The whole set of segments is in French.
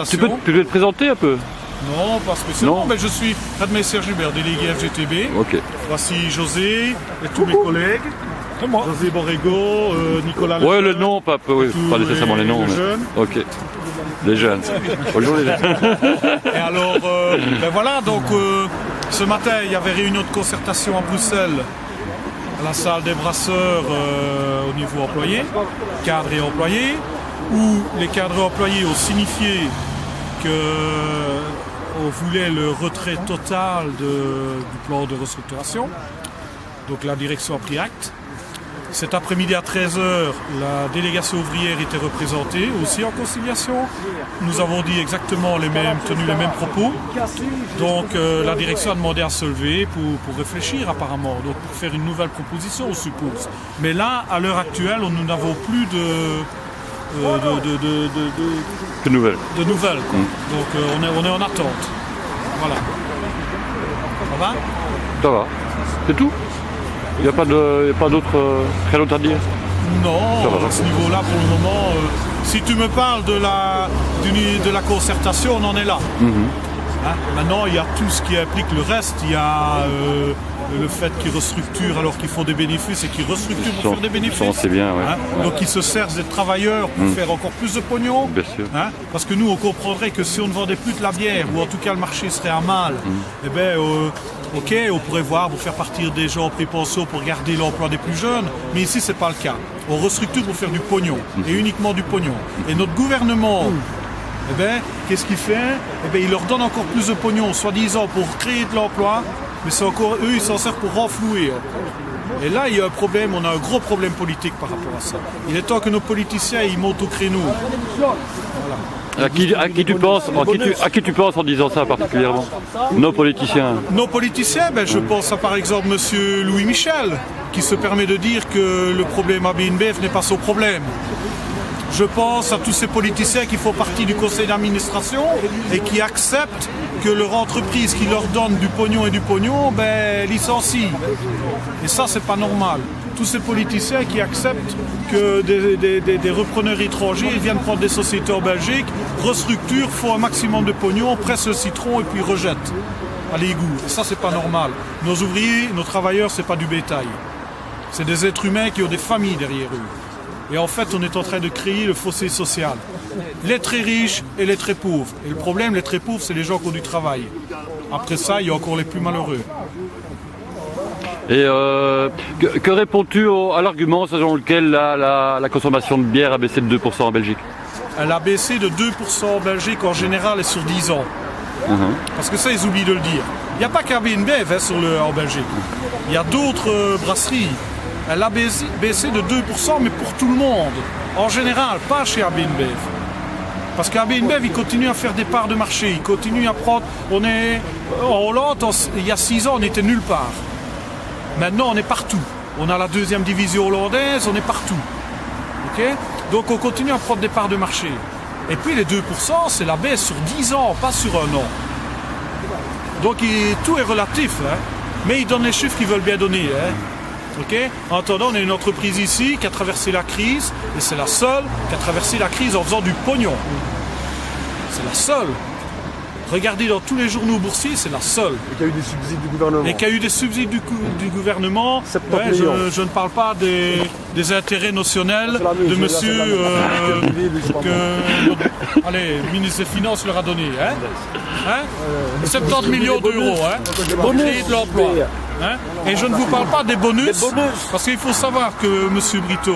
Tu peux te présenter un peu? Non, pas spécialement, mais je suis Admet Serge Hubert, délégué FGTB. Ok. Voici José et tous mes collègues. José Borrego, Nicolas Ouais, le nom, pas nécessairement les noms. Les jeunes. Ok. Les jeunes. Bonjour les jeunes. Et alors, ben voilà, donc ce matin, il y avait réunion de concertation à Bruxelles, à la salle des brasseurs au niveau employé, cadres et employés, où les cadres et employés ont signifié qu'on voulait le retrait total du plan de restructuration. Donc la direction a pris acte. Cet après-midi à 13h, la délégation ouvrière était représentée aussi en conciliation. Nous avons dit exactement tenu les mêmes propos. Donc la direction a demandé à se lever pour réfléchir apparemment, donc pour faire une nouvelle proposition, on suppose. Mais là, à l'heure actuelle, nous n'avons plus de nouvelles. Quoi. Donc on est en attente. Voilà. Ça va? Ça va. C'est tout? Il n'y a pas rien d'autre à dire? Non, à ce niveau-là, pour le moment, si tu me parles de la concertation, on en est là. Hein? Maintenant, il y a tout ce qui implique le reste. Il y a le fait qu'ils restructurent alors qu'ils font des bénéfices et qu'ils restructurent pour faire des bénéfices. C'est bien, ouais. Hein? Ouais. Donc ils se servent des travailleurs pour faire encore plus de pognon. Bien sûr. Hein? Parce que nous, on comprendrait que si on ne vendait plus de la bière, ou en tout cas le marché serait à mal, eh bien, ok, on pourrait voir pour faire partir des gens en pré-pension pour garder l'emploi des plus jeunes, mais ici, c'est pas le cas. On restructure pour faire du pognon, et uniquement du pognon. Et notre gouvernement, eh bien, qu'est-ce qu'il fait? Eh bien, il leur donne encore plus de pognon, soi-disant pour créer de l'emploi, mais c'est encore eux, ils s'en servent pour renflouer. Et là, il y a un problème, on a un gros problème politique par rapport à ça. Il est temps que nos politiciens, ils montent au créneau. Voilà. À qui tu penses en disant ça particulièrement? Nos politiciens. Nos politiciens, ben, je pense à par exemple M. Louis Michel, qui se permet de dire que le problème ABNBF n'est pas son problème. Je pense à tous ces politiciens qui font partie du conseil d'administration et qui acceptent que leur entreprise qui leur donne du pognon, ben, licencie. Et ça, c'est pas normal. Tous ces politiciens qui acceptent que des repreneurs étrangers viennent prendre des sociétés en Belgique, restructurent, font un maximum de pognon, pressent le citron et puis rejettent à l'égout. Et ça, c'est pas normal. Nos ouvriers, nos travailleurs, c'est pas du bétail. C'est des êtres humains qui ont des familles derrière eux. Et en fait, on est en train de créer le fossé social. Les très riches et les très pauvres. Et le problème, les très pauvres, c'est les gens qui ont du travail. Après ça, il y a encore les plus malheureux. Et que réponds-tu à l'argument selon lequel la consommation de bière a baissé de 2% en Belgique? Elle a baissé de 2% en Belgique en général et sur 10 ans. Parce que ça, ils oublient de le dire. Il n'y a pas qu'ABNBF en Belgique. Il y a d'autres brasseries. Elle a baissé de 2%, mais pour tout le monde. En général, pas chez ABNBF. Parce qu'ABNBF, il continue à faire des parts de marché. Il continue à prendre... En Hollande, il y a 6 ans, on n'était nulle part. Maintenant, on est partout. On a la 2e division hollandaise, on est partout. Okay? Donc, on continue à prendre des parts de marché. Et puis, les 2%, c'est la baisse sur 10 ans, pas sur un an. Donc, tout est relatif. Hein? Mais ils donnent les chiffres qu'ils veulent bien donner. Hein? Okay? En attendant, on a une entreprise ici qui a traversé la crise, et c'est la seule qui a traversé la crise en faisant du pognon. C'est la seule. Regardez dans tous les journaux boursiers, c'est la seule. Et qu'il y a eu des subsides du gouvernement. Et qu'il y a eu des subsides du gouvernement. Ouais, je ne parle pas des intérêts notionnels de monsieur allez, le ministre des Finances leur a donné. Hein? 70 millions d'euros pour créer de l'emploi. Hein? Et je ne vous parle pas des bonus, parce qu'il faut savoir que M. Brito,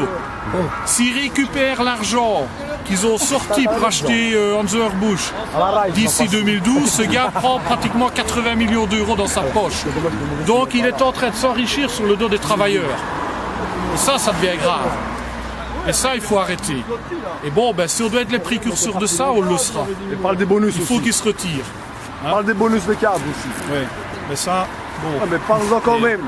s'il récupère l'argent qu'ils ont sorti pour acheter Anheuser-Busch d'ici 2012, ce gars prend pratiquement 80 millions d'euros dans sa poche. Donc il est en train de s'enrichir sur le dos des travailleurs. Et ça devient grave. Et ça, il faut arrêter. Et bon, ben, si on doit être les précurseurs de ça, on le sera. Et parle des bonus aussi. Il faut qu'ils se retirent. Hein? Parle des bonus de cadre aussi. Oui, mais ça... Bon. Ah, mais parle-en quand même.